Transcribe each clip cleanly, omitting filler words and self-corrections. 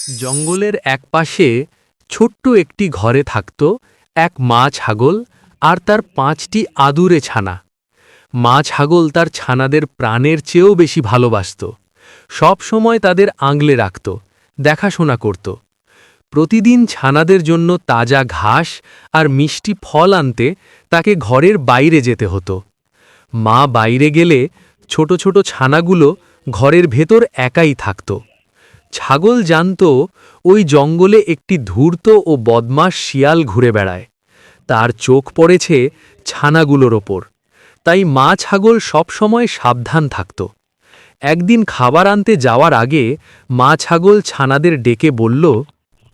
জঙ্গলের একপাশে ছোট্ট একটি ঘরে থাকত এক মা ছাগল আর তার ৫টি আদুরে ছানা। মা ছাগল তার ছানাদের প্রাণের চেয়েও বেশি ভালোবাসত। সব সময় তাদের আগলে রাখত, দেখাশোনা করত। প্রতিদিন ছানাদের জন্য তাজা ঘাস আর মিষ্টি ফল আনতে তাকে ঘরের বাইরে যেতে হতো। মা বাইরে গেলে ছোট ছোট ছানাগুলো ঘরের ভেতর একাই থাকত। ছাগল জানত ওই জঙ্গলে একটি ধূর্ত ও বদমাশ শিয়াল ঘুরে বেড়ায়। তার চোখ পড়েছে ছানাগুলোর ওপর, তাই মা ছাগল সবসময় সাবধান থাকত। একদিন খাবার আনতে যাওয়ার আগে মা ছাগল ছানাদের ডেকে বলল,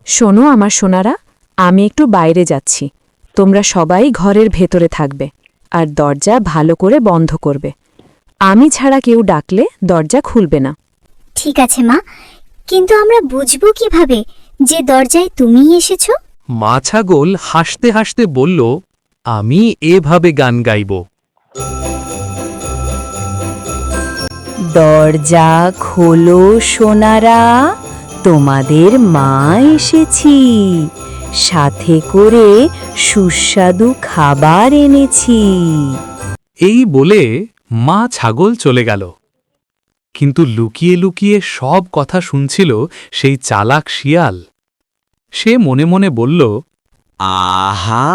শোনো আমার সোনারা, আমি একটু বাইরে যাচ্ছি। তোমরা সবাই ঘরের ভেতরে থাকবে আর দরজা ভালো করে বন্ধ করবে। আমি ছাড়া কেউ ডাকলে দরজা খুলবে না। ঠিক আছে মা, কিন্তু আমরা বুঝবো কিভাবে যে দরজায় তুমিই এসেছো? মা ছাগল হাসতে হাসতে বলল, আমি এভাবে গান গাইব। দরজা খোলো সোনারা, তোমাদের মা এসেছি, সাথে করে সুস্বাদু খাবার এনেছি। এই বলে মা ছাগল চলে গেল। কিন্তু লুকিয়ে লুকিয়ে সব কথা শুনছিল সেই চালাক শিয়াল। সে মনে মনে বলল, আহা,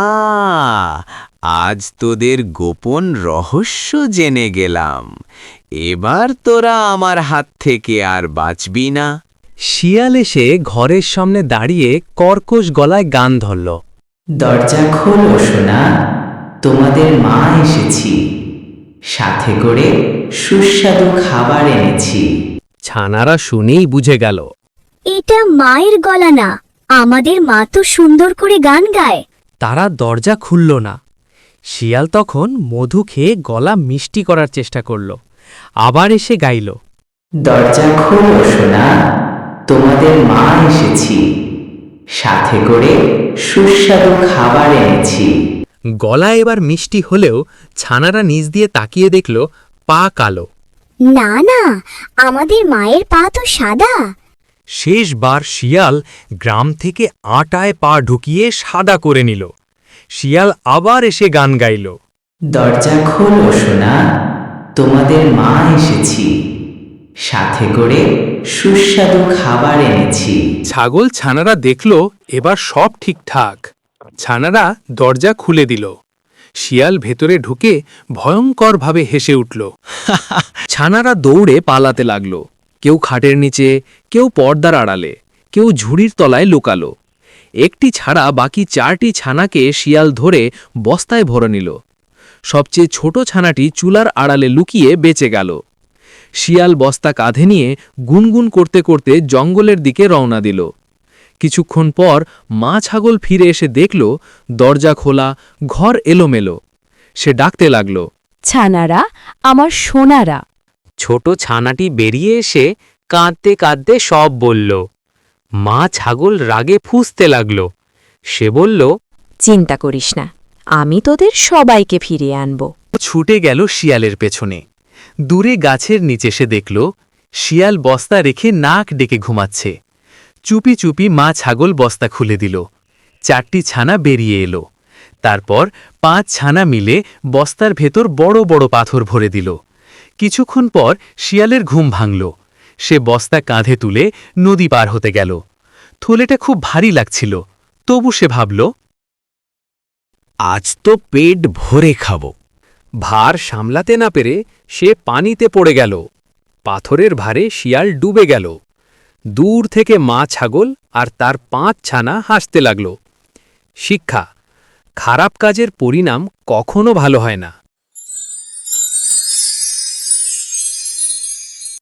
আজ তোদের গোপন রহস্য জেনে গেলাম। এবার তোরা আমার হাত থেকে আর বাঁচবি না। শিয়াল এসে ঘরের সামনে দাঁড়িয়ে কর্কশ গলায় গান ধরল। দরজা খোলো সোনা, তোমাদের মা এসেছি, সাথে করে সুস্বাদু খাবার এনেছি। ছানারা শুনেই বুঝে গেল। এটা মায়ের গলা না, আমাদের মা তো সুন্দর করে গান গায়। তারা দরজা খুলল না। শিয়াল তখন মধু খেয়ে গলা মিষ্টি করার চেষ্টা করল। আবার এসে গাইল, দরজা খোলো সোনা, তোমাদের মা এসেছি, সাথে করে সুস্বাদু খাবার এনেছি। গলা এবার মিষ্টি হলেও ছানারা নিচ দিয়ে তাকিয়ে দেখল পা কালো। না না, আমাদের মায়ের পা তো সাদা। শেষবার শিয়াল গ্রাম থেকে আটায় পা ঢুকিয়ে সাদা করে নিল। শিয়াল আবার এসে গান গাইল, দরজা খোলো সোনা, তোমাদের মা এসেছি, সাথে করে সুস্বাদু খাবার এনেছি। ছাগল ছানারা দেখল এবার সব ঠিকঠাক। ছানারা দরজা খুলে দিল। শিয়াল ভেতরে ঢুকে ভয়ঙ্করভাবে হেসে উঠল। ছানারা দৌড়ে পালাতে লাগল। কেউ খাটের নিচে, কেউ পর্দার আড়ালে, কেউ ঝুড়ির তলায় লুকালো। একটি ছাড়া বাকি 4টি ছানাকে শিয়াল ধরে বস্তায় ভরে নিল। সবচেয়ে ছোট ছানাটি চুলার আড়ালে লুকিয়ে বেঁচে গেল। শিয়াল বস্তা কাঁধে নিয়ে গুনগুন করতে করতে জঙ্গলের দিকে রওনা দিল। কিছুক্ষণ পর মা ছাগল ফিরে এসে দেখল দরজা খোলা, ঘর এলোমেলো। সে ডাকতে লাগল, ছানারা, আমার সোনারা। ছোট ছানাটি বেরিয়ে এসে কাঁদতে কাঁদতে সব বলল। মা ছাগল রাগে ফুঁসতে লাগল। সে বলল, চিন্তা করিস না, আমি তোদের সবাইকে ফিরিয়ে আনব। ছুটে গেল শিয়ালের পেছনে। দূরে গাছের নিচে সে দেখল শিয়াল বস্তা রেখে নাক ডেকে ঘুমাচ্ছে। চুপি চুপি মা ছাগল বস্তা খুলে দিল। 4টি ছানা বেরিয়ে এলো। তারপর 5 ছানা মিলে বস্তার ভেতর বড় বড় পাথর ভরে দিল। কিছুক্ষণ পর শিয়ালের ঘুম ভাঙল। সে বস্তা কাঁধে তুলে নদী পার হতে গেল। থলেটা খুব ভারী লাগছিল, তবু সে ভাবল, আজ তো পেট ভরে খাবো। ভার সামলাতে না পেরে সে পানিতে পড়ে গেল। পাথরের ভারে শিয়াল ডুবে গেল। দূর থেকে মা ছাগল আর তার 5 ছানা হাসতে লাগল। শিক্ষা: খারাপ কাজের পরিণাম কখনো ভালো হয় না।